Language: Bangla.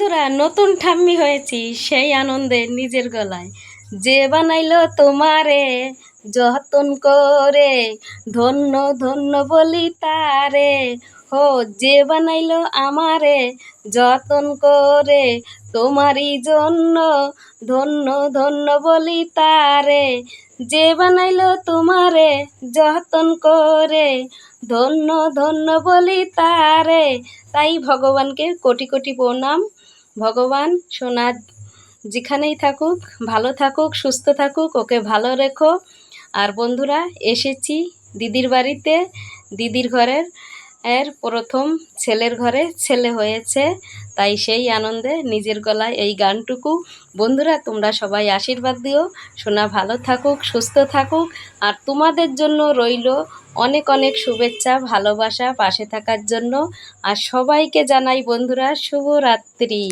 বন্ধুরা নতুন ঠাম্মি হয়েছি সেই আনন্দে নিজের গলায়। যে বানাইলো তোমারে যতন করে, ধন্য ধন্য বলি তারে। হো যে বানাইলো আমারে যতন করে, তোমারই জন্য ধন্য ধন্য বলি তারে। যে বানাইলো তোমারে যতন করে, ধন্য ধন্য বলি তারে। তাই ভগবানকে কোটি কোটি প্রণাম। ভগবান সোনা যেখানেই থাকুক ভালো থাকুক সুস্থ থাকুক, ওকে ভালো রেখো। আর বন্ধুরা এসেছি দিদির বাড়িতে। দিদির ঘরের প্রথম ছেলের ঘরে ছেলে হয়েছে, তাই সেই আনন্দে নিজের গলায় এই গানটুকু। বন্ধুরা তোমরা সবাই আশীর্বাদ দিও, সোনা ভালো থাকুক সুস্থ থাকুক। আর তোমাদের জন্য রইল অনেক অনেক শুভেচ্ছা ভালোবাসা পাশে থাকার জন্য। আর সবাইকে জানাই বন্ধুরা শুভরাত্রি।